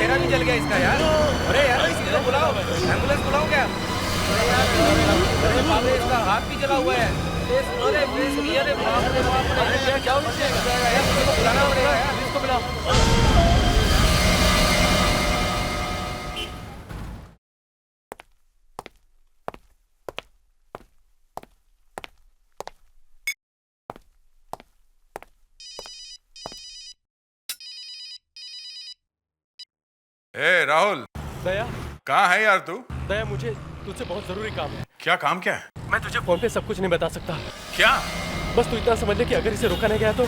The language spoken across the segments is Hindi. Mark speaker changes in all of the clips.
Speaker 1: चेहरा भी जल गया इसका यार। अरे यार किसी को बुलाओ, एम्बुलेंस बुलाओ क्या? अरे बाप रे, इसका हाथ भी जला हुआ है। अरे बाप रे बाप रे, क्या बुलाना पड़ेगा यार, इसको बुलाओ।
Speaker 2: ए राहुल,
Speaker 3: दया,
Speaker 2: कहाँ है यार तू?
Speaker 3: दया मुझे तुझसे बहुत जरूरी काम है।
Speaker 2: क्या काम? क्या है?
Speaker 3: मैं तुझे फोन पे सब कुछ नहीं बता सकता।
Speaker 2: क्या?
Speaker 3: बस तू इतना समझ ले कि अगर इसे रोका नहीं गया तो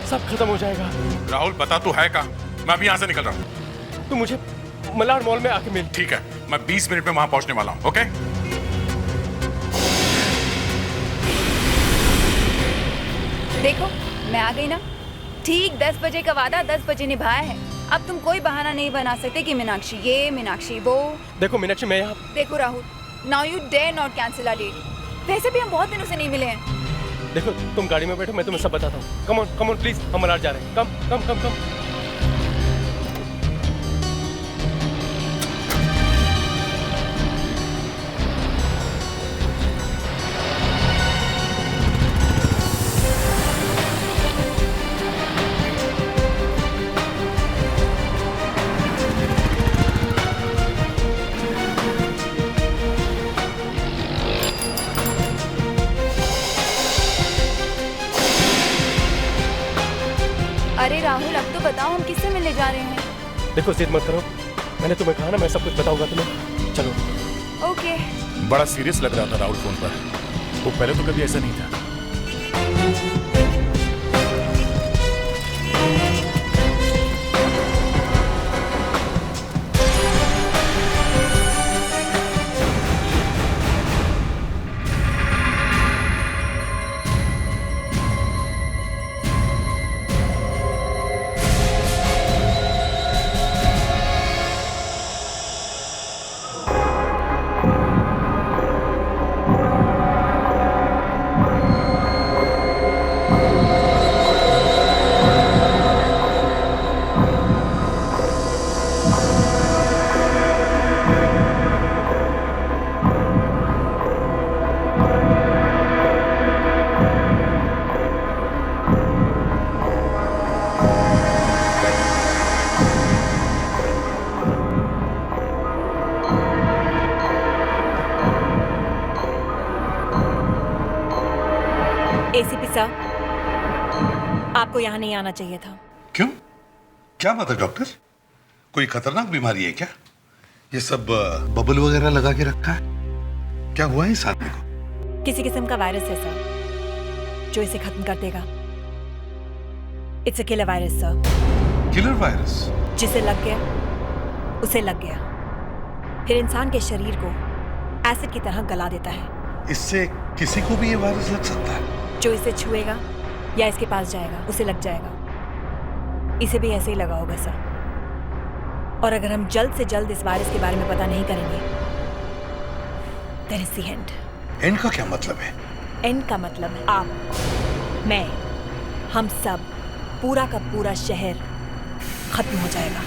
Speaker 3: सब खत्म हो जाएगा।
Speaker 2: राहुल बता तू है कहाँ? मैं अभी यहाँ से निकल रहा हूँ।
Speaker 3: तू मुझे मलाड मॉल में आके मिल।
Speaker 2: ठीक है, मैं 20 मिनट में वहां पहुंचने वाला हूँ। ओके?
Speaker 4: देखो मैं आ गई ना। ठीक 10 बजे का वादा 10 बजे निभाया है। अब तुम कोई बहाना नहीं बना सकते कि मीनाक्षी ये मीनाक्षी वो।
Speaker 3: देखो मीनाक्षी, मैं यहाँ।
Speaker 4: देखो Rahul, now you dare not cancel our date. वैसे भी हम बहुत दिनों से नहीं मिले हैं।
Speaker 3: देखो तुम गाड़ी में बैठो, मैं तुम्हें सब बताता हूँ। कम ऑन प्लीज, हम मलाड जा रहे हैं। कम।
Speaker 4: अरे राहुल, अब तो बताओ हम किससे मिलने जा रहे हैं?
Speaker 3: देखो जिद मत करो, मैंने तुम्हें कहा ना मैं सब कुछ बताऊंगा तुम्हें। चलो।
Speaker 4: ओके।
Speaker 2: बड़ा सीरियस लग रहा था राहुल फोन पर। वो पहले तो कभी ऐसा नहीं था।
Speaker 5: एसीपी साहब, आपको यहाँ नहीं आना चाहिए था।
Speaker 6: क्यों? क्या बात है डॉक्टर? कोई खतरनाक बीमारी है क्या? ये सब बबल वगैरह लगा के रखा है? क्या हुआ है इस आदमी को?
Speaker 5: किसी किस्म का वायरस है सर, जो इसे खत्म कर देगा। It's a killer virus sir.
Speaker 6: Killer virus?
Speaker 5: जिसे लग गया उसे लग गया, फिर इंसान के शरीर को एसिड की तरह गला देता है।
Speaker 6: इससे किसी को भी ये वायरस लग सकता है?
Speaker 5: जो इसे छुएगा या इसके पास जाएगा उसे लग जाएगा। इसे भी ऐसे ही लगा होगा सर। और अगर हम जल्द से जल्द इस वायरस के बारे में पता नहीं करेंगे, there is the end.
Speaker 6: End का क्या मतलब है?
Speaker 5: एंड का मतलब है आप, मैं, हम सब, पूरा का पूरा शहर खत्म हो जाएगा।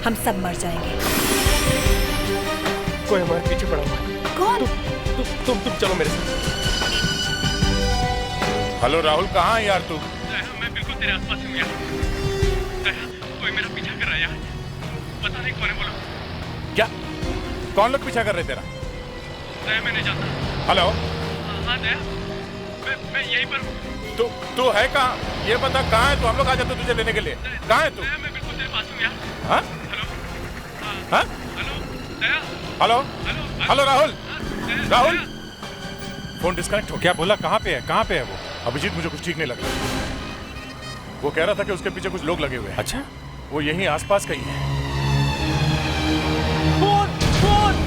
Speaker 5: हम सब मर जाएंगे।
Speaker 3: कोई हमारे पीछे पड़ा हुआ है।
Speaker 4: कौन?
Speaker 3: तुम चलो मेरे साथ।
Speaker 2: हेलो राहुल, कहाँ है यार तू?
Speaker 3: मैं बिल्कुल तेरे आसपास ही हूँ यार। कोई मेरा पीछा कर रहा है यार, पता नहीं कौन है। बोलो।
Speaker 2: क्या? कौन लोग पीछा कर रहे तेरा?
Speaker 3: मैं नहीं जानता।
Speaker 2: हेलो।
Speaker 3: हाँ दया, मैं यहीं पर हूँ।
Speaker 2: तू है कहाँ? ये बता कहाँ है तू? हम लोग आ जाते तुझे लेने के लिए। कहाँ है तू?
Speaker 3: मैं बिल्कुल तेरे पास हूँ यार।
Speaker 2: हाँ?
Speaker 3: हेलो।
Speaker 2: हाँ?
Speaker 3: हेलो दया।
Speaker 2: हेलो। हेलो राहुल। राहुल,
Speaker 3: दया।
Speaker 2: फोन डिस्कनेक्ट हो। क्या बोला? कहाँ पे है? कहाँ पे है वो? अभिजीत, मुझे कुछ ठीक नहीं लग रहा। वो कह रहा था कि उसके पीछे कुछ लोग लगे हुए हैं। अच्छा? वो यहीं आसपास कहीं है।
Speaker 3: फोन।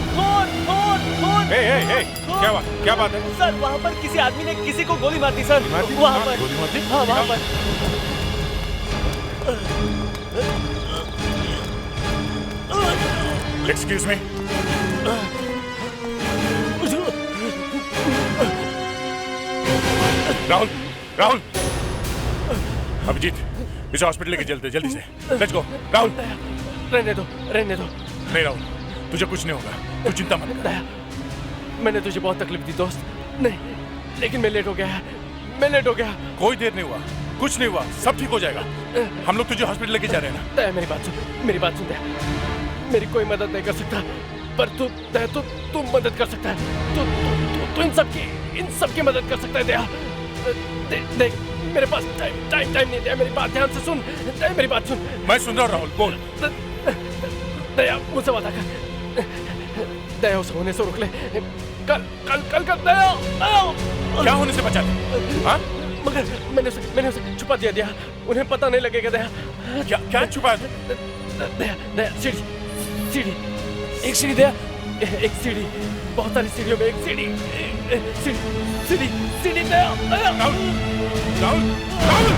Speaker 2: क्या हुआ? क्या बात है?
Speaker 7: सर वहाँ पर किसी आदमी ने किसी को गोली मार दी सर। वहाँ पर
Speaker 2: गोली मार दी?
Speaker 7: हाँ वहाँ पर।
Speaker 2: Excuse me. राहुल, राहुल, अभिजीत, इसे हॉस्पिटल लेके चलते जल्दी से। Let's go. राहुल,
Speaker 7: रहने दो, रहने दो।
Speaker 2: नहीं राहुल, तुझे कुछ नहीं होगा, तू चिंता मत कर।
Speaker 7: दया, मैंने तुझे बहुत तकलीफ दी दोस्त। नहीं, लेकिन मैं लेट हो गया। मैं लेट हो गया।
Speaker 2: कोई देर नहीं हुआ, कुछ नहीं हुआ, सब ठीक हो जाएगा। हम लोग तुझे हॉस्पिटल लेके जा रहे हैं ना।
Speaker 7: दया मेरी बात सुन, मेरी बात सुन दया। मेरी कोई मदद नहीं कर सकता, पर तू दया तू मदद कर सकता है। तू इन सब की मदद कर सकता है दया। देख मेरे पास टाइम नहीं दया, मेरी बात ध्यान से सुन। दया मेरी बात सुन।
Speaker 2: मैं सुन रहा हूँ राहुल, बोल।
Speaker 7: दया मुझसे वादा कर, दया उसे होने से रोक ले। कल दया
Speaker 2: क्या होने से बचा ले? हाँ?
Speaker 7: मगर मैंने उसे छुपा दिया। उन्हें पता नहीं लगेगा दया।
Speaker 2: क्या छुपाया?
Speaker 7: दया सीढ़ी एक सीढ़ी दया, एक सीढ़ी, बहुत सारी सीढ़ियों में एक सीढ़ी दया।
Speaker 2: Rahul, Rahul, Rahul!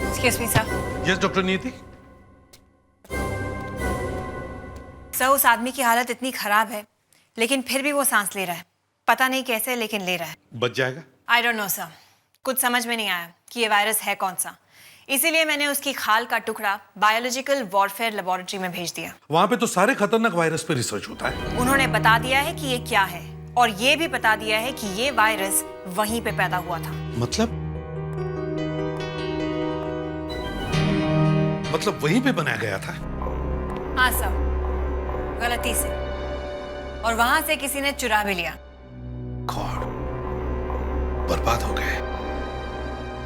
Speaker 5: Excuse me sir.
Speaker 6: Yes doctor Niyati.
Speaker 5: Sir उस आदमी की हालत इतनी खराब है, लेकिन फिर भी वो सांस ले रहा है। पता नहीं कैसे, लेकिन ले रहा है।
Speaker 6: बच जाएगा?
Speaker 5: आई डोंट नो सर, कुछ समझ में नहीं आया कि ये वायरस है कौन सा। इसीलिए मैंने उसकी खाल का टुकड़ा बायोलॉजिकल वॉरफेयर लेबोरेटरी में भेज दिया।
Speaker 6: वहां पे तो सारे खतरनाक वायरस पे रिसर्च होता है।
Speaker 5: उन्होंने बता दिया है कि ये क्या है, और ये भी बता दिया है कि ये वायरस वहीं पे पैदा हुआ था।
Speaker 6: मतलब वहीं पे बनाया गया था?
Speaker 5: हाँ सर, गलती से, और वहां से किसी ने चुरा भी लिया।
Speaker 6: गॉड, बर्बाद हो गए,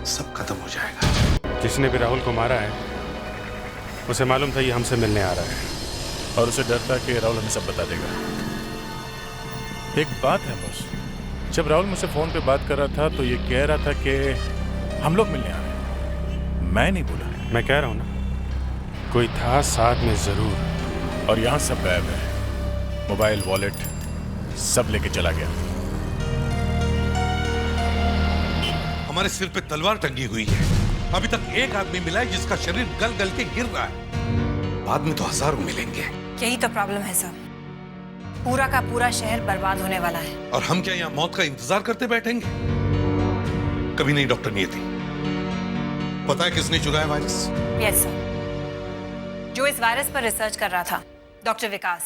Speaker 6: सब खत्म हो जाएगा।
Speaker 8: जिसने भी राहुल को मारा है उसे मालूम था ये हमसे मिलने आ रहा है,
Speaker 2: और उसे डर था कि राहुल हमें सब बता देगा। एक बात है बॉस, जब राहुल मुझसे फोन पे बात कर रहा था तो ये कह रहा था कि हम लोग मिलने आ रहे हैं। मैं नहीं बोला।
Speaker 8: मैं कह रहा हूँ ना, कोई था साथ में जरूर।
Speaker 2: और यहाँ सब गायब है, मोबाइल, वॉलेट सब लेके चला गया।
Speaker 6: हमारे सिर पे तलवार टंगी हुई है। अभी तक एक आदमी मिला है जिसका शरीर गल गल के गिर रहा है। बाद में तो हजारों मिलेंगे।
Speaker 5: यही तो प्रॉब्लम है सर, पूरा का पूरा शहर बर्बाद होने वाला है।
Speaker 6: और हम क्या यहाँ मौत का इंतजार करते बैठेंगे? कभी नहीं डॉक्टर नियति। पता है किसने चुराया वायरस?
Speaker 5: यस सर, जो इस वायरस पर रिसर्च कर रहा था, डॉक्टर विकास।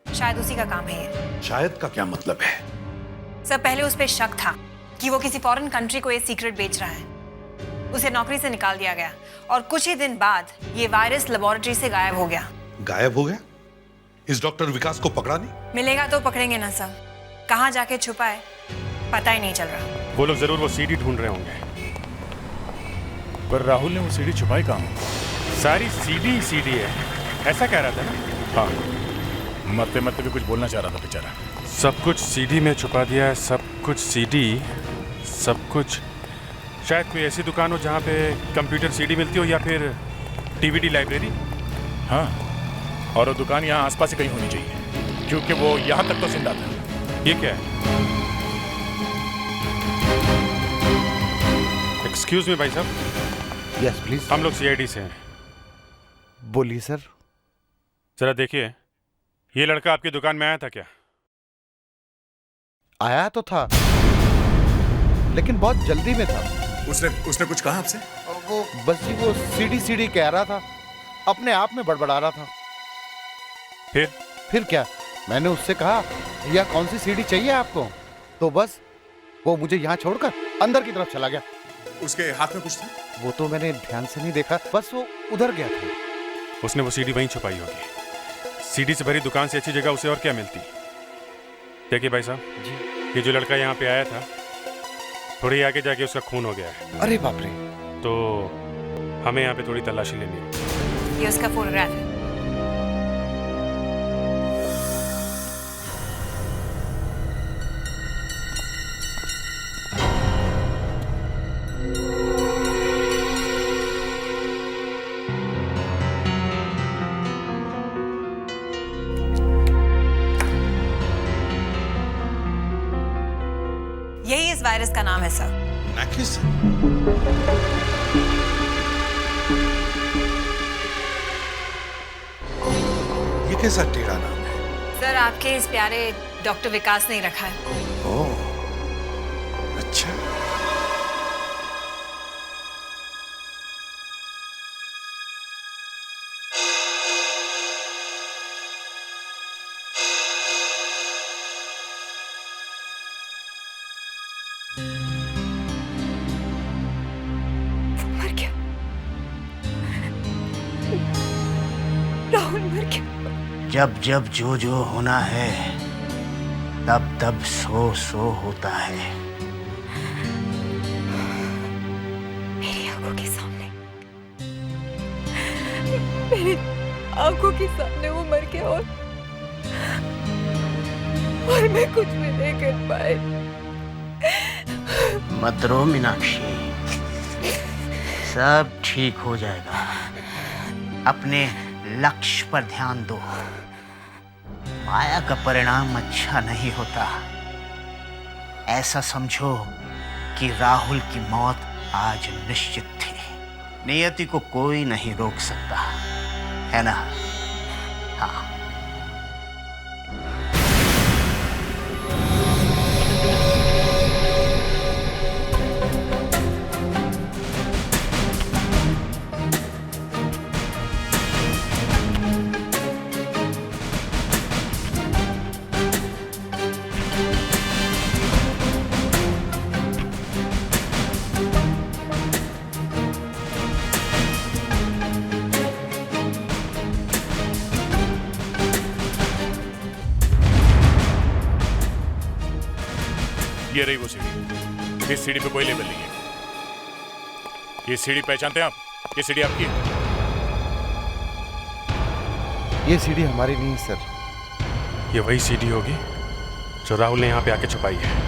Speaker 5: शायद उसी का काम है ये।
Speaker 6: शायद का क्या मतलब है?
Speaker 5: सर पहले उस पर शक था कि वो किसी फॉरेन कंट्री को ये सीक्रेट बेच रहा है। उसे नौकरी से निकाल दिया गया, और कुछ ही दिन बाद ये वायरस लेबोरेटरी से गायब हो गया।
Speaker 6: गायब हो गया? इस डॉक्टर विकास को पकड़ा नहीं?
Speaker 5: मिलेगा तो पकड़ेंगे ना सर, कहाँ जाके छुपा है पता ही नहीं चल रहा।
Speaker 8: वो लोग जरूर वो सीडी ढूंढ रहे होंगे।
Speaker 2: पर राहुल ने वो सीढ़ी छुपाई कहाँ?
Speaker 8: सारी सीडी है, ऐसा कह रहा था ना?
Speaker 2: हाँ, मरते मरते भी कुछ बोलना चाह रहा था बेचारा।
Speaker 8: सब कुछ सीडी में छुपा दिया है, सब कुछ सीडी, सब कुछ। शायद कोई ऐसी दुकान हो जहाँ पे कंप्यूटर सीडी मिलती हो, या फिर डीवीडी लाइब्रेरी।
Speaker 2: हाँ, और वो दुकान यहाँ आसपास ही कहीं होनी चाहिए, क्योंकि वो यहाँ तक तो जिंदा था।
Speaker 8: ये क्या है? एक्सक्यूज मी भाई साहब।
Speaker 9: Yes please.
Speaker 8: हम लोग सीआईडी से हैं।
Speaker 9: बोलिए सर।
Speaker 8: जरा देखिए, ये लड़का आपकी दुकान में आया था क्या?
Speaker 9: आया तो था, लेकिन बहुत जल्दी में था।
Speaker 2: उसने कुछ कहा आपसे?
Speaker 9: वो बस जी वो सीडी कह रहा था, अपने आप में बड़बड़ा रहा था। फिर क्या, मैंने उससे कहा यह कौन सी सीडी चाहिए आपको, तो बस वो मुझे यहाँ छोड़कर अंदर की तरफ चला गया।
Speaker 2: उसके हाथ में कुछ था?
Speaker 9: वो तो मैंने ध्यान से नहीं देखा, बस वो उधर गया था।
Speaker 8: उसने वो सीडी वहीं छुपाई होगी। सीडी से भरी दुकान से अच्छी जगह उसे और क्या मिलती। देखिए भाई साहब जी, ये जो लड़का यहाँ पे आया था, थोड़ी आगे जाके उसका खून हो गया है।
Speaker 9: अरे बाप रे।
Speaker 8: तो हमें यहाँ पे थोड़ी तलाशी लेनी है।
Speaker 5: ये उसका फोटोग्राफ है। वायरस का नाम है सर।
Speaker 6: मैकिस? ये कैसा टेढ़ा नाम है?
Speaker 5: सर आपके इस प्यारे डॉक्टर विकास ने रखा है।
Speaker 6: ओह, अच्छा।
Speaker 4: मर गया, राहुल मर गया।
Speaker 10: जब जब जो जो होना है तब तब सो सो होता है।
Speaker 4: मेरी आंखों के सामने, मेरी आंखों के सामने वो मर गया और मैं कुछ भी नहीं कर पाई।
Speaker 10: मत रो मीनाक्षी, सब ठीक हो जाएगा। अपने लक्ष्य पर ध्यान दो। माया का परिणाम अच्छा नहीं होता। ऐसा समझो कि राहुल की मौत आज निश्चित थी। नियति को कोई नहीं रोक सकता, है ना? हाँ।
Speaker 2: ये रही वो सीढ़ी। इस सीढ़ी पे कोई लेबल नहीं है। ये सीढ़ी पहचानते हैं आप? ये सीढ़ी आपकी है?
Speaker 9: ये सीढ़ी हमारी नहीं है सर।
Speaker 8: ये वही सीढ़ी होगी जो राहुल ने यहाँ पे आके छुपाई है।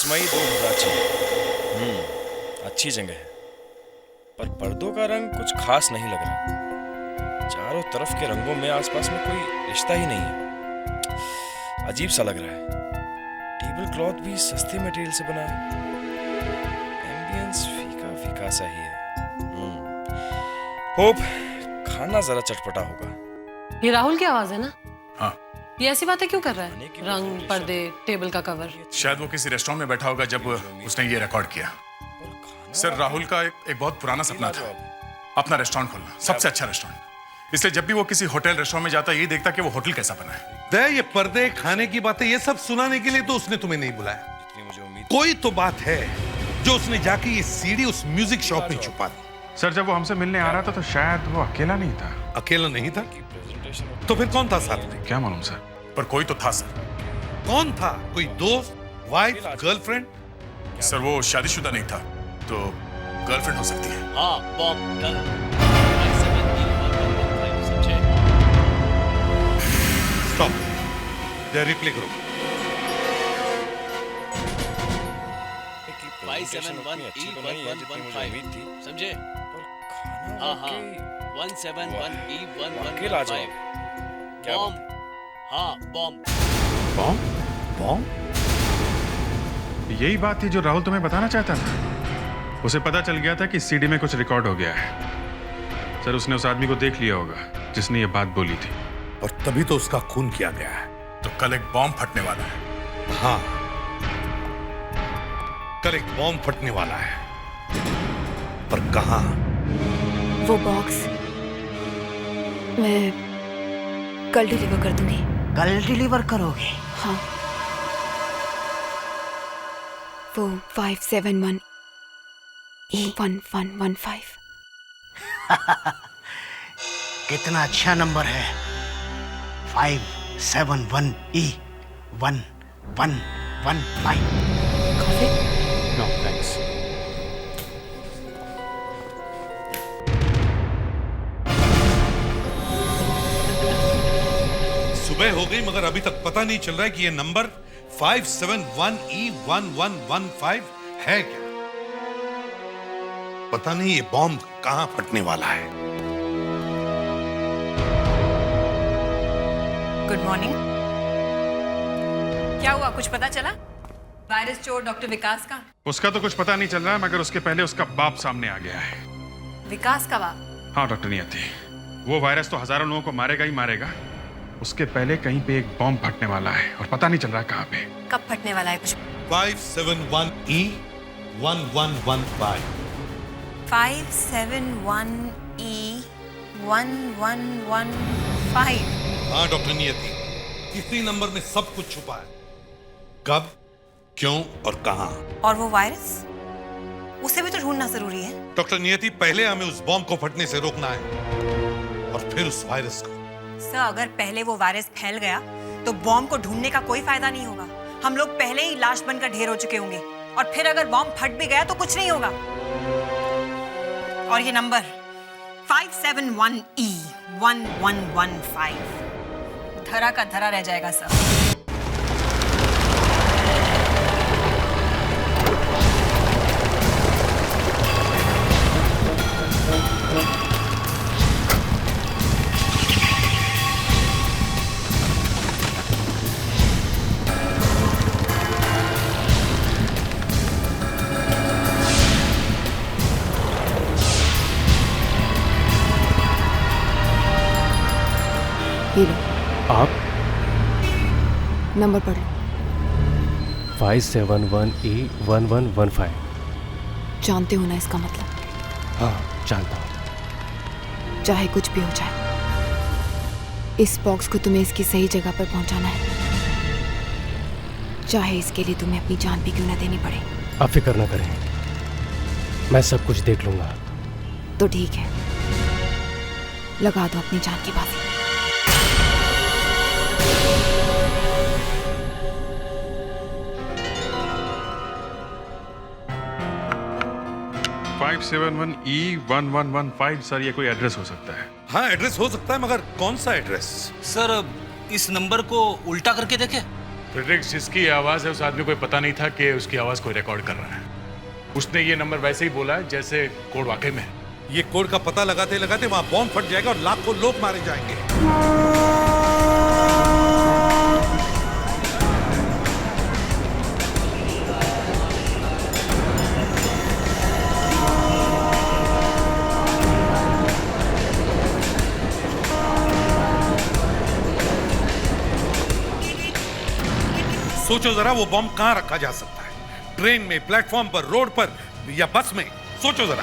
Speaker 11: मई 2006। अच्छी जगह है, पर पर्दों का रंग कुछ खास नहीं लग रहा। चारों तरफ के रंगों में आसपास में कोई रिश्ता ही नहीं है। अजीब सा लग रहा है। टेबल क्लॉथ भी सस्ते मटेरियल से बना है। एम्बियंस फीका फीका सा ही है। होप खाना जरा चटपटा होगा।
Speaker 12: ये राहुल की आवाज है ना?
Speaker 2: हाँ।
Speaker 12: ये ऐसी बातें क्यों कर रहा है? रंग, पर्दे, टेबल का कवर।
Speaker 2: शायद वो किसी रेस्टोरेंट में बैठा होगा जब उसने ये रिकॉर्ड किया। सर, राहुल का एक बहुत पुराना सपना था, अपना रेस्टोरेंट खोलना, सबसे अच्छा रेस्टोरेंट। इसलिए जब भी वो किसी होटल रेस्टोरेंट में जाता, ये देखता कि वो होटल कैसा बना है।
Speaker 6: ये पर्दे, खाने की बातें, ये सब सुनाने के लिए तो उसने तुम्हें नहीं बुलाया। कोई तो बात है जो उसने जाके ये सीडी उस म्यूजिक शॉप में छुपा दी।
Speaker 8: सर, जब वो हमसे मिलने आ रहा था तो शायद वो अकेला नहीं था।
Speaker 6: अकेला नहीं था? तो फिर कौन था साथ में?
Speaker 8: क्या मालूम सर,
Speaker 2: पर कोई तो था सर।
Speaker 6: कौन था? कोई दोस्त, वाइफ, गर्लफ्रेंड?
Speaker 2: सर, वो शादीशुदा नहीं था, तो गर्लफ्रेंड हो सकती है।
Speaker 13: हाँ, बॉम्ब डन।
Speaker 6: स्टॉप, रिप्ले करो।
Speaker 13: 571E1115 समझे? हाँ हाँ 171E1115 बॉम्ब। हाँ, बॉम्ब।
Speaker 8: बॉम्ब?
Speaker 6: बॉम्ब?
Speaker 8: यही बात थी जो राहुल तुम्हें बताना चाहता था। उसे पता चल गया था कि सीडी में कुछ रिकॉर्ड हो गया है। सर, उसने उस आदमी को देख लिया होगा जिसने ये बात बोली थी,
Speaker 6: और तभी तो उसका खून किया गया है।
Speaker 2: तो कल एक बॉम्ब फटने वाला है।
Speaker 6: हाँ, कल एक बॉम्ब फटने वाला है, पर कहां?
Speaker 4: वो बॉक्स मैं कल डिलीवर कर दूंगी।
Speaker 10: कल डिलीवर करोगे?
Speaker 4: हाँ, वो 571E1115।
Speaker 10: कितना अच्छा नंबर है। 571E1115।
Speaker 8: No thanks.
Speaker 6: सुबह हो गई मगर अभी तक पता नहीं चल रहा है कि ये नंबर 571E1115 है क्या? पता नहीं ये बॉम्ब कहां फटने वाला है।
Speaker 5: Good morning. क्या हुआ, कुछ पता चला? वायरस चोर डॉक्टर विकास का?
Speaker 8: उसका तो कुछ पता नहीं चल रहा है, मगर उसके पहले उसका बाप सामने आ गया है।
Speaker 5: विकास का बाप?
Speaker 8: हाँ डॉक्टर नियति, वो वायरस तो हजारों लोगों को मारेगा ही मारेगा। उसके पहले कहीं पे एक बॉम्ब फटने वाला है और पता नहीं चल रहा कहाँ पे।
Speaker 5: कब फटने वाला है कुछ?
Speaker 6: 571E1115।
Speaker 5: 571E1115।
Speaker 6: हाँ डॉक्टर नियति, इसी नंबर में सब कुछ छुपा है। कब, क्यों और कहां।
Speaker 5: और वो वायरस, उसे भी तो ढूंढना जरूरी है।
Speaker 6: डॉक्टर नियति, पहले हमें उस बॉम्ब को फटने से रोकना है और फिर उस वायरस को।
Speaker 5: सर, अगर पहले वो वायरस फैल गया तो बॉम्ब को ढूंढने का कोई फायदा नहीं होगा। हम लोग पहले ही लाश बनकर ढेर हो चुके होंगे, और फिर अगर बॉम्ब फट भी गया तो कुछ नहीं होगा। और ये नंबर 571E1115 धरा का धरा रह जाएगा सर।
Speaker 7: आप
Speaker 12: नंबर पढ़ लो।
Speaker 7: 571E1115।
Speaker 12: जानते हो ना इसका मतलब?
Speaker 7: हाँ जानता हूँ।
Speaker 12: चाहे कुछ भी हो जाए, इस बॉक्स को तुम्हें इसकी सही जगह पर पहुंचाना है, चाहे इसके लिए तुम्हें अपनी जान भी क्यों ना देनी पड़े।
Speaker 7: आप फिक्र ना करें, मैं सब कुछ देख लूंगा।
Speaker 12: तो ठीक है, लगा दो अपनी जान की बाजी।
Speaker 8: 571E1115 सर, ये कोई एड्रेस हो सकता है?
Speaker 6: हाँ एड्रेस हो सकता है, मगर कौन सा एड्रेस?
Speaker 13: सर, इस नंबर को उल्टा करके देखें।
Speaker 2: फ्रेडरिक्स, जिसकी आवाज है उस आदमी को पता नहीं था कि उसकी आवाज कोई रिकॉर्ड कर रहा है। उसने ये नंबर वैसे ही बोला है जैसे कोड वाकई में है।
Speaker 6: ये कोड का पता लगाते लगाते वहां बॉम्ब फट जाएगा और लाखों लोग मारे जाएंगे। सोचो जरा, वो बॉम्ब कहां रखा जा सकता है? ट्रेन में, प्लेटफॉर्म पर, रोड पर या बस में? सोचो जरा।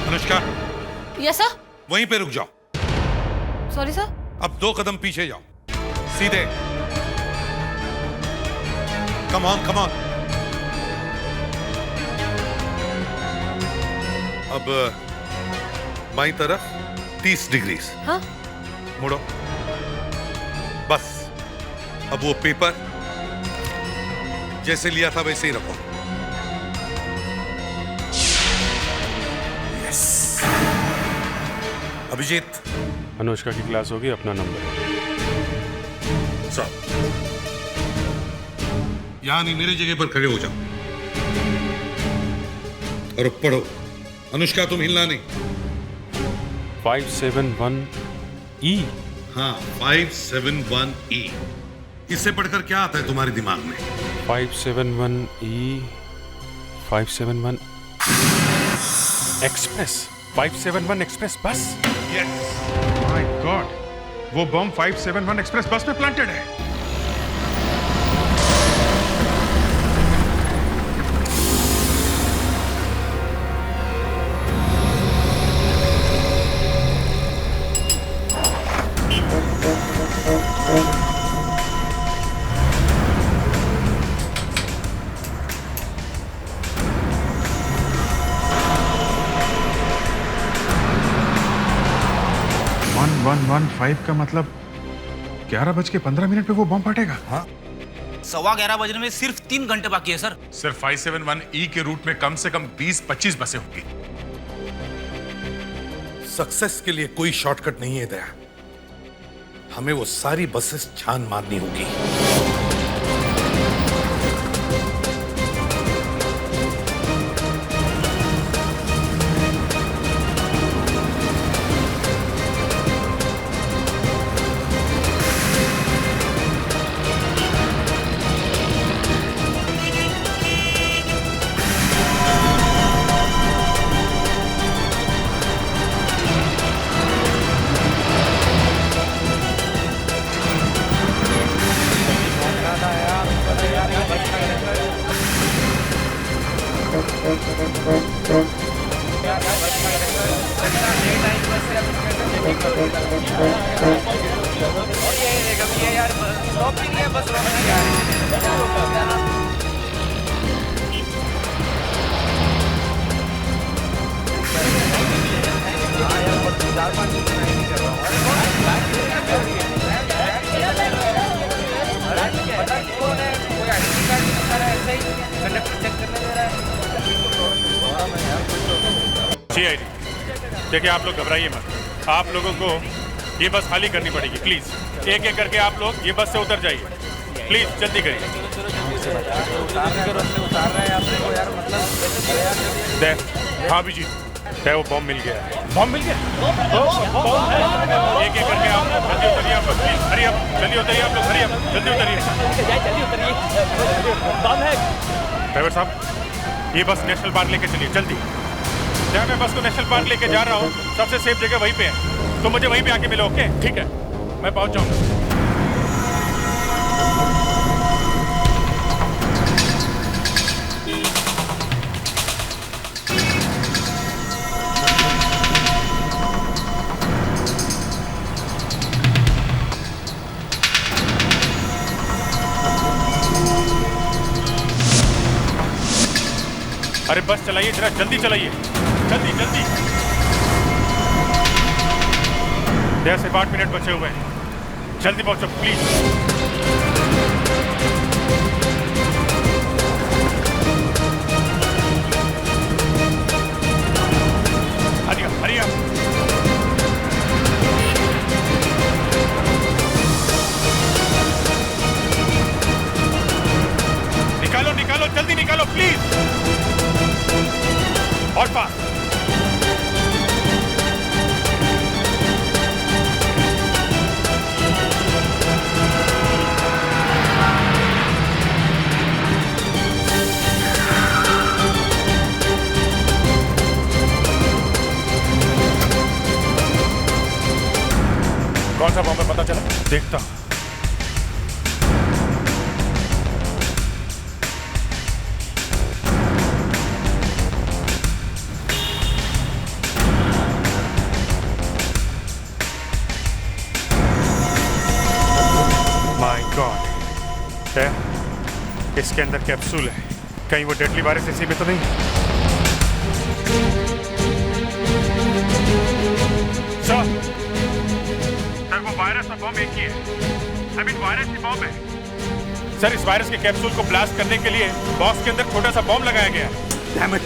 Speaker 6: Anushka,
Speaker 12: yes sir.
Speaker 6: वहीं पे रुक जाओ।
Speaker 12: Sorry sir.
Speaker 6: अब 2 कदम पीछे जाओ, सीधे। Come on, come on. अब बाईं तरफ 30 डिग्री।
Speaker 12: हाँ?
Speaker 6: मुड़ो। बस अब वो पेपर जैसे लिया था वैसे ही रखो। यस। अभिजीत,
Speaker 8: अनुष्का की क्लास होगी, अपना नंबर।
Speaker 6: सब यहां नहीं, मेरी जगह पर खड़े हो जाओ और पढ़ो। अनुष्का, तुम हिलना नहीं।
Speaker 8: 571E।
Speaker 6: हाँ, 571E। इससे पढ़कर क्या आता है तुम्हारे दिमाग में?
Speaker 8: 571 एक्सप्रेस। 571 एक्सप्रेस बस।
Speaker 6: यस।
Speaker 8: माय गॉड, वो बम 571 एक्सप्रेस बस में प्लांटेड है। का मतलब 11:15 पे वो बम फटेगा।
Speaker 6: हाँ,
Speaker 13: 11:15 बजने में सिर्फ 3 घंटे बाकी है सर।
Speaker 2: सिर्फ 571E के रूट में कम से कम 20-25 बसें होंगी।
Speaker 6: सक्सेस के लिए कोई शॉर्टकट नहीं है दया। हमें वो सारी बसेस छान मारनी होगी।
Speaker 8: देखिए, आप लोग घबराइए मत। आप लोगों को ये बस खाली करनी पड़ेगी। प्लीज एक एक करके आप लोग ये बस से उतर जाइए। प्लीज जल्दी करिए। हाँ अभिजीत, वो बॉम्ब मिल गया है। बॉम्ब मिल गया? एक एक करके आप जल्दी उतरिए। आप लोग प्लीज हरी अप, जल्दी उतरिए। आप लोग हरी अप, जल्दी उतरिए।
Speaker 7: जल्दी उतरिए, बम है।
Speaker 8: ड्राइवर साहब, ये बस नेशनल पार्क लेके चलिए जल्दी। जहाँ मैं बस को नेशनल पार्क लेके जा रहा हूँ, सबसे सेफ जगह वहीं पे है, तो मुझे वहीं पे आके मिलो। ओके? ठीक है, मैं पहुँच जाऊँगा। अरे बस चलाइए, जरा जल्दी चलाइए, जल्दी जल्दी। 10 से 8 मिनट बचे हुए हैं, जल्दी पहुंचो please. Hurry up, hurry up. निकालो निकालो, जल्दी निकालो प्लीज। और पास। कौन सा बॉम्ब है पता चला? देखता हूं। है, इसके अंदर कैप्सूल है। कहीं वो डेडली वायरस इसी में तो नहीं? सर, वो वायरस और बॉम्ब एक ही है। I mean virus he bomb है। सर, इस वायरस के कैप्सूल को ब्लास्ट करने के लिए बॉक्स के अंदर छोटा सा बॉम्ब लगाया गया है।
Speaker 6: डैम इट,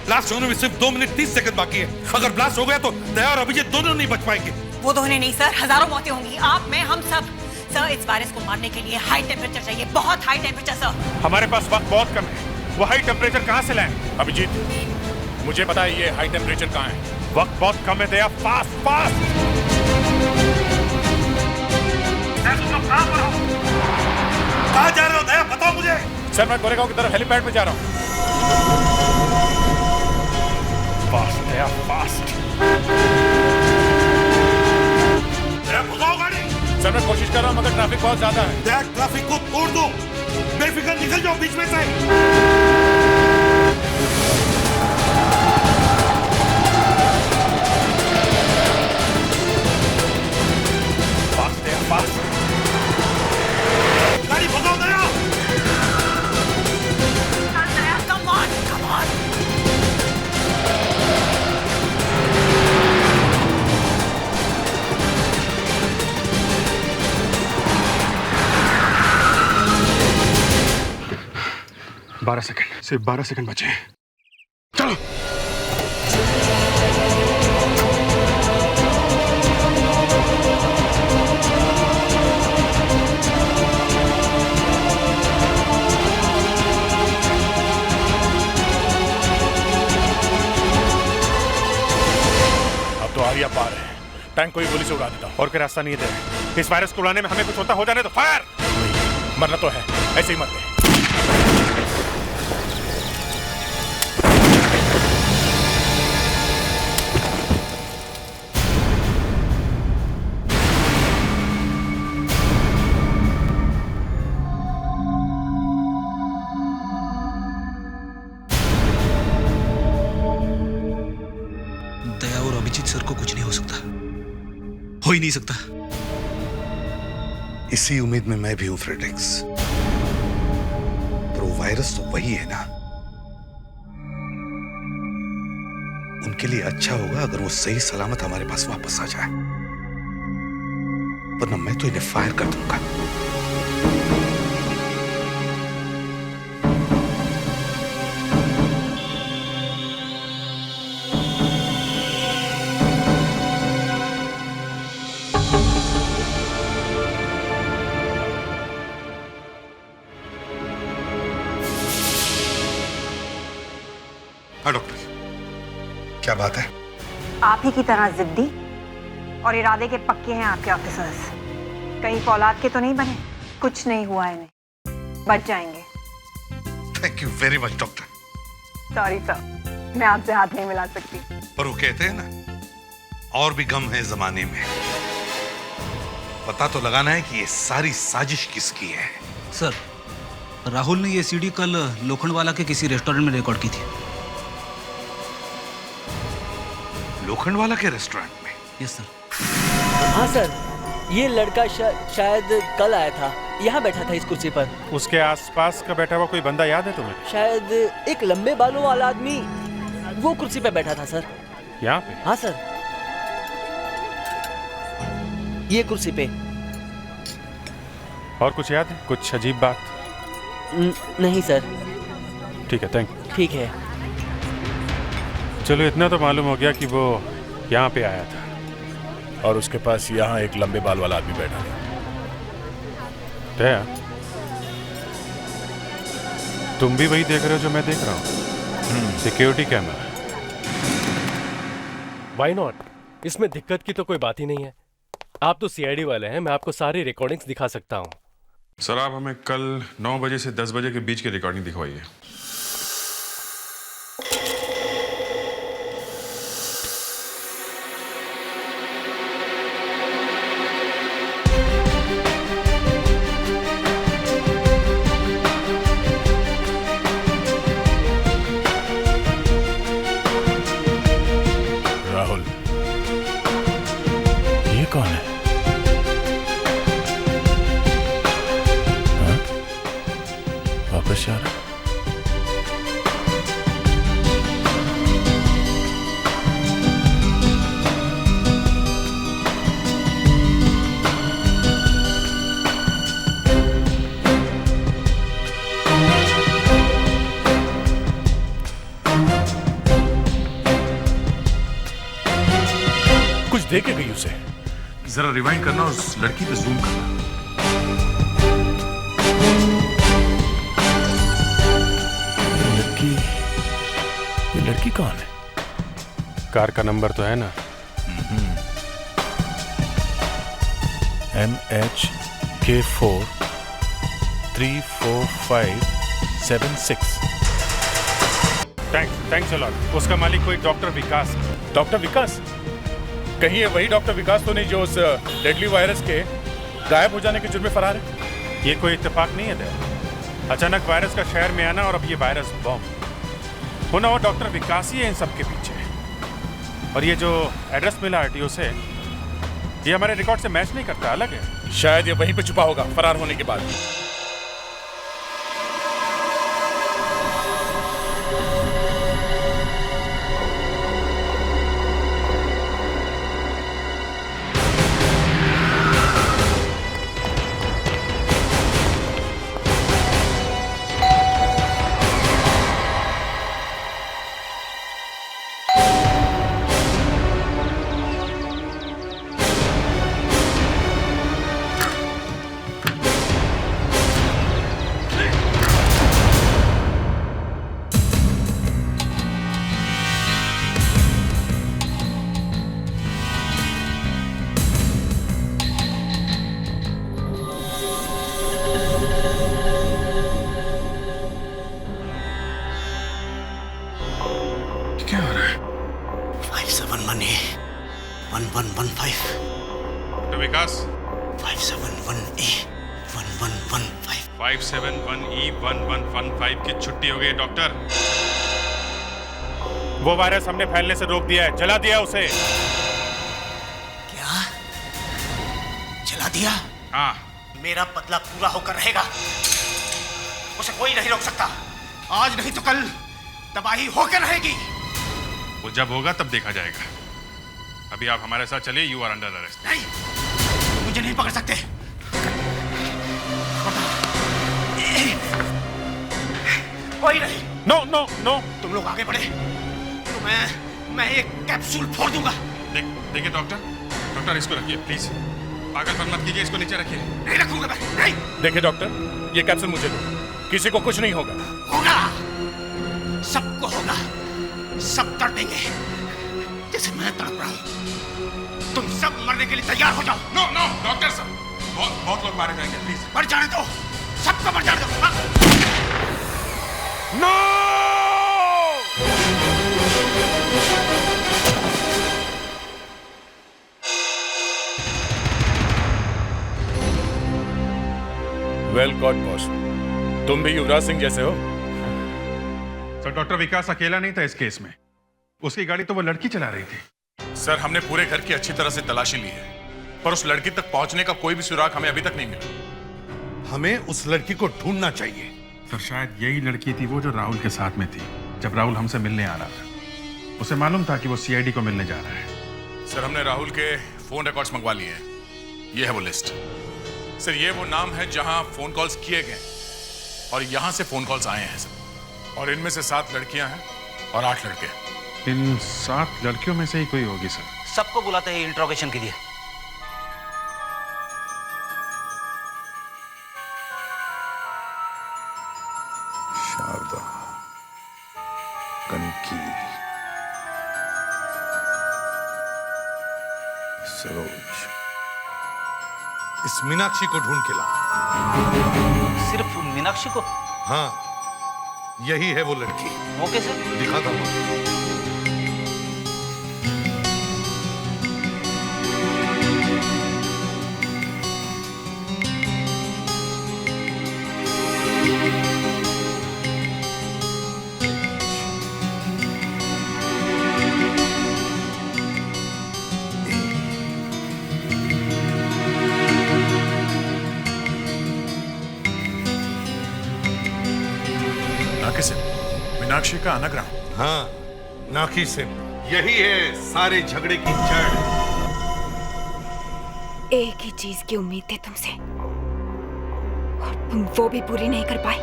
Speaker 6: ब्लास्ट होने में सिर्फ 2 मिनट 30 सेकंड बाकी है। अगर ब्लास्ट हो गया तो दया और अभिजीत दोनों नहीं बच पाएंगे।
Speaker 5: वो दोनों नहीं सर, हजारों मौतें होंगी। आप, मैं, हम सब। सर, इस वायरस को मारने के लिए हाई टेम्परेचर चाहिए, बहुत हाई टेम्परेचर सर।
Speaker 8: हमारे पास वक्त बहुत कम है, वो हाई टेम्परेचर कहाँ से लाएं? अभिजीत, मुझे पता है ये हाई टेम्परेचर कहाँ है। वक्त बहुत कम है दया, फास्ट फास्ट।
Speaker 6: कहाँ जा रहे हो दया, बताओ मुझे।
Speaker 8: सर, मैं गोरेगांव की तरफ हेलीपैड में जा रहा हूँ। फास्ट दया, फास्ट।
Speaker 6: भगाओ गाड़ी।
Speaker 8: सर, मैं कोशिश कर रहा हूँ मगर ट्रैफिक बहुत ज्यादा है।
Speaker 6: दया, ट्रैफिक को तोड़ दो, बेफिक्र निकल जाओ बीच में से।
Speaker 8: फास्ट दया, फास्ट।
Speaker 6: गाड़ी भगाओ दया।
Speaker 5: Come on, come on.
Speaker 8: सिर्फ 12 सेकंड बचे हैं। चलो।
Speaker 2: एरिया पार है, टैंक को ही गोली से उड़ा देता हूँ।
Speaker 8: और कोई रास्ता नहीं है इस वायरस को उड़ाने में, हमें कुछ होता हो जाने तो फायर।
Speaker 2: मरना तो है, ऐसे ही मरते।
Speaker 13: दया और अभिजीत सर को कुछ नहीं हो सकता, हो ही नहीं सकता।
Speaker 6: इसी उम्मीद में मैं भी हूं फ्रेडरिक्स, पर वो वायरस तो वही है ना। उनके लिए अच्छा होगा अगर वो सही सलामत हमारे पास वापस आ जाए, वरना मैं तो इन्हें फायर कर दूंगा। हाँ डॉक्टर, क्या बात है?
Speaker 14: आप ही की तरह जिद्दी और इरादे के पक्के हैं आपके ऑफिसर्स। कहीं फौलाद के तो नहीं बने? कुछ नहीं हुआ इन्हें, बच जाएंगे।
Speaker 6: Thank you very much doctor.
Speaker 14: Sorry sir, मैं आपसे हाथ नहीं मिला सकती।
Speaker 6: पर वो कहते हैं ना, और भी गम है जमाने में। पता तो लगाना है कि ये सारी साजिश किसकी है।
Speaker 13: सर, राहुल ने ये सीडी कल लोखंडवाला के किसी रेस्टोरेंट में रिकॉर्ड की थी।
Speaker 6: लोखंडवाला के रेस्टोरेंट में?
Speaker 13: Yes sir.
Speaker 7: हाँ सर, ये लड़का शायद कल आया था, यहाँ बैठा था इस कुर्सी पर।
Speaker 8: उसके आसपास का बैठा हुआ कोई बंदा याद है तुम्हें?
Speaker 7: शायद एक लंबे बालों वाला आदमी वो कुर्सी पे बैठा था सर।
Speaker 8: यहाँ पे?
Speaker 7: हाँ सर, ये कुर्सी पे।
Speaker 8: और कुछ याद है? कुछ अजीब बात?
Speaker 7: नहीं सर।
Speaker 8: ठीक है, थैंक यू।
Speaker 7: ठीक है।
Speaker 8: चलो इतना तो मालूम हो गया कि वो यहाँ पे आया था
Speaker 2: और उसके पास यहाँ एक लंबे बाल वाला आदमी बैठा था।
Speaker 8: दया, तुम भी वही देख रहे हो जो मैं देख रहा हूँ? Security camera.
Speaker 7: Why not? इसमें दिक्कत की तो कोई बात ही नहीं है। आप तो सीआईडी वाले हैं, मैं आपको सारी रिकॉर्डिंग्स दिखा सकता हूँ।
Speaker 15: सर, आप हमें कल 9 बजे से 10 बजे के बीच की रिकॉर्डिंग दिखवाइए।
Speaker 2: राहुल, ये कौन है? हाँ? वापस जा रहा? कुछ दे के गई उसे।
Speaker 15: जरा रिवाइंड करना और उस लड़की पे जूम करना।
Speaker 2: ये लड़की कौन है?
Speaker 8: कार का नंबर तो है ना?
Speaker 2: MHK4 34576।
Speaker 8: Thanks a lot. उसका मालिक कोई डॉक्टर विकास।
Speaker 2: डॉक्टर विकास? कहीं ये वही डॉक्टर विकास तो नहीं जो उस डेडली वायरस के गायब हो जाने के जुर्म में फरार है?
Speaker 8: ये कोई इत्तेफाक नहीं है दया। अचानक वायरस का शहर में आना और अब ये वायरस बॉम्ब होना, वो डॉक्टर विकास ही है इन सब के पीछे। और ये जो एड्रेस मिला आरटीओ से, ये हमारे रिकॉर्ड से मैच नहीं करता, अलग है।
Speaker 2: शायद ये वहीं पे छुपा होगा फरार होने के बाद।
Speaker 15: क्या हो रहा है?
Speaker 10: 571A1115
Speaker 15: डॉक्टर विकास
Speaker 10: 571A1115
Speaker 8: 571E1115 की छुट्टी हो गई डॉक्टर। वो वायरस हमने फैलने से रोक दिया है, जला दिया उसे।
Speaker 10: क्या जला दिया?
Speaker 8: हाँ।
Speaker 10: मेरा बदला पूरा होकर रहेगा। उसे कोई नहीं रोक सकता। आज नहीं तो कल तबाही होकर रहेगी।
Speaker 8: वो जब होगा तब देखा जाएगा। अभी आप हमारे साथ चलिए, यू आर अंडर अरेस्ट।
Speaker 10: नहीं, मुझे नहीं पकड़ सकते। कोई नहीं।
Speaker 8: No no no.
Speaker 10: तुम लोग आगे बढ़े तो मैं एक कैप्सूल फोड़ दूंगा।
Speaker 8: देखिए डॉक्टर इसको रखिए प्लीज। पागलपन मत कीजिए, इसको नीचे रखिए।
Speaker 10: नहीं रखूंगा मैं, नहीं।
Speaker 2: देखिए डॉक्टर, ये कैप्सूल मुझे दो, किसी को कुछ नहीं होगा।
Speaker 10: होगा, सबको होगा। सब तड़पेंगे जैसे मैं तड़प रहा हूं। तुम सब मरने के लिए तैयार हो जाओ।
Speaker 15: नो नो डॉक्टर साहब, बहुत लोग मारे जाएंगे, प्लीज।
Speaker 10: मर जाने दो, सबको मर जाने दो।
Speaker 8: नो!
Speaker 2: वेल गॉट बॉस, तुम भी युवराज सिंह जैसे हो।
Speaker 15: सर डॉक्टर विकास अकेला नहीं था इस केस में। उसकी गाड़ी तो वो लड़की चला रही थी।
Speaker 2: सर, हमने पूरे घर की अच्छी तरह से तलाशी ली है, पर उस लड़की तक पहुंचने का कोई भी सुराग हमें अभी तक नहीं मिला।
Speaker 6: हमें उस लड़की को ढूंढना चाहिए।
Speaker 15: सर शायद यही लड़की थी वो जो राहुल के साथ में थी जब राहुल हमसे मिलने आ रहा था। उसे मालूम था कि वो सीआईडी को मिलने जा रहा है।
Speaker 2: सर, हमने राहुल के फोन रिकॉर्ड्स मंगवा लिए हैं। ये है वो लिस्ट। सर, ये वो नाम है जहां फोन कॉल्स किए गए और यहां से फोन कॉल्स आए हैं सर। और इनमें से 7 लड़कियां हैं और 8 लड़के।
Speaker 15: इन 7 लड़कियों में से ही कोई होगी सर।
Speaker 10: सबको बुलाते हैं इंट्रोगेशन के लिए।
Speaker 6: शारदा, कनकी, सरोज, इस मीनाक्षी को ढूंढ के लाओ।
Speaker 10: सिर्फ मीनाक्षी को?
Speaker 6: हाँ, यही है वो लड़की।
Speaker 10: वो कैसे?
Speaker 6: दिखाता हूं।
Speaker 2: मीनाक्षी का अनाग्राम।
Speaker 6: हाँ, नाकी से। यही है सारे झगड़े की जड़।
Speaker 4: एक ही चीज की उम्मीद थी तुमसे और तुम वो भी पूरी नहीं कर पाए,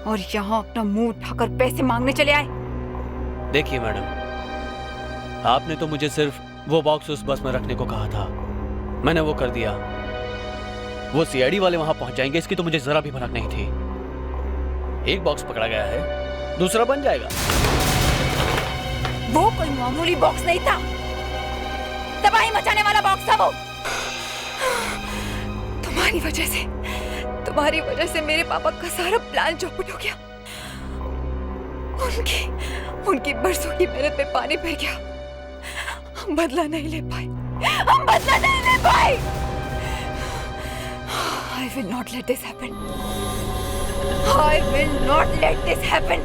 Speaker 4: और यहाँ अपना मुंह उठाकर पैसे मांगने चले आए।
Speaker 7: देखिए मैडम, आपने तो मुझे सिर्फ वो बॉक्स उस बस में रखने को कहा था, मैंने वो कर दिया। वो सीआईडी वाले वहां पहुंच जाएंगे, इसकी तो मुझे जरा भी भनक नहीं थी। एक बॉक्स पकड़ा गया है, दूसरा बन जाएगा।
Speaker 4: वो कोई मामूली बॉक्स नहीं था, तबाही मचाने वाला बॉक्स था वो। तुम्हारी वजह से मेरे पापा का सारा प्लान चौपट हो गया। उनकी बरसों की मेहनत पे पानी फिर गया। हम बदला नहीं ले पाए। I will not let this happen. I will not let this happen.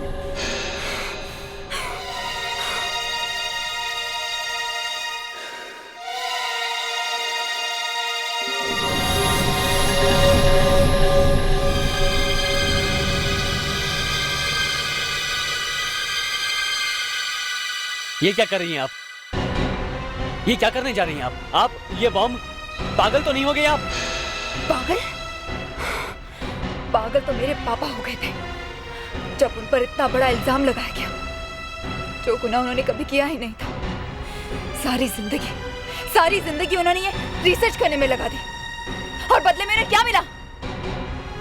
Speaker 7: ये क्या कर रही हैं आप? ये क्या करने जा रही हैं आप? ये बॉम्ब, पागल तो नहीं हो गए आप?
Speaker 4: पागल तो मेरे पापा हो गए थे जब उन पर इतना बड़ा इल्जाम लगाया गया, जो गुनाह उन्होंने कभी किया ही नहीं था। सारी जिंदगी उन्होंने ये रिसर्च करने में लगा दी, और बदले में उन्हें क्या मिला?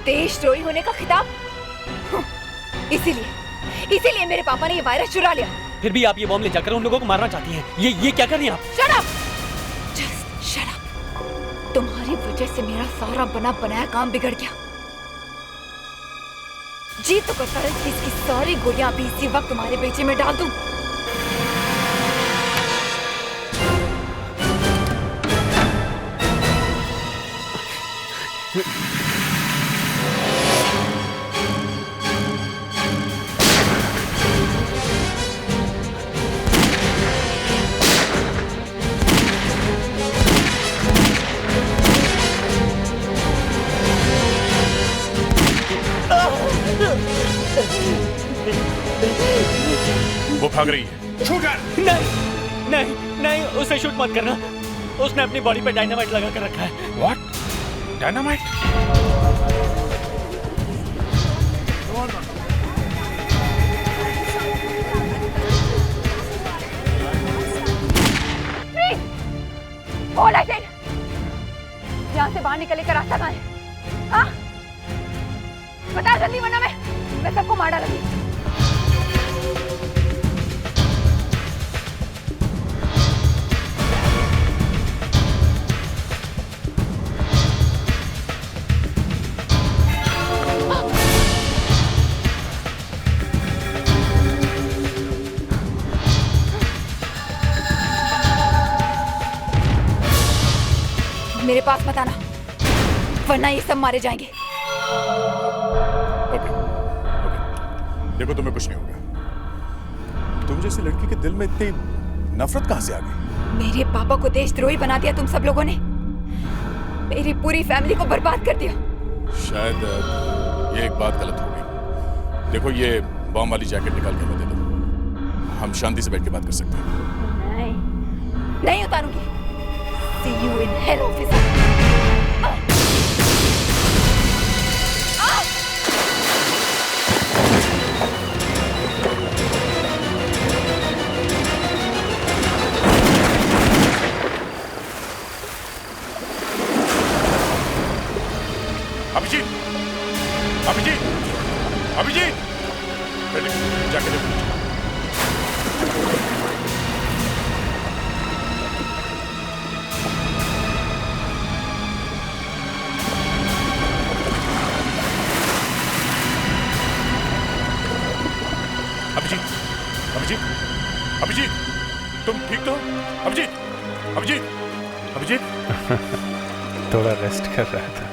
Speaker 4: देशद्रोही होने का खिताब। इसीलिए मेरे पापा ने ये वायरस चुरा लिया।
Speaker 7: फिर भी आप ये बॉम्ब ले जाकर उन लोगों को मारना चाहती हैं। ये क्या कर रही हैं आप?
Speaker 4: Shut up! Just shut up! तुम्हारी वजह से मेरा सारा बना बनाया काम बिगड़ गया। जी तो करता है कि इसकी सारी गोलियां भी इसी वक्त तुम्हारे बेचे में डाल दूं।
Speaker 2: वो भाग रही है।
Speaker 7: नहीं नहीं नहीं, उसे शूट मत करना। उसने अपनी बॉडी पे डायनामाइट लगा कर रखा है।
Speaker 2: व्हाट? डायनामाइट?
Speaker 4: यहाँ से बाहर निकलने का रास्ता कहाँ है? हाँ? बता जल्दी, वरना मैं सबको मार डालूंगी। मेरे पास मत आना, वरना ये सब मारे जाएंगे।
Speaker 2: ओके, देखो तुम्हें कुछ नहीं होगा। तुम जैसी लड़की के दिल में इतनी नफरत कहां से आ गई?
Speaker 4: मेरे पापा को देशद्रोही बना दिया तुम सब लोगों ने। मेरी पूरी फैमिली को बर्बाद कर दिया।
Speaker 2: शायद ये एक बात गलत हो गई। देखो ये बॉम्ब वाली जैकेट निकाल के हमें दे दो, हम शांति से बैठ के बात कर सकते हैं।
Speaker 4: नहीं उतारूंगी। See you in hell, officer.
Speaker 2: Abhijit, Abhijit, Abhijit, जाके देखो। अभिजीत, अभिजीत, अभिजीत, तुम ठीक तो? अभिजीत, अभिजीत, अभिजीत।
Speaker 8: थोड़ा रेस्ट कर रहा था।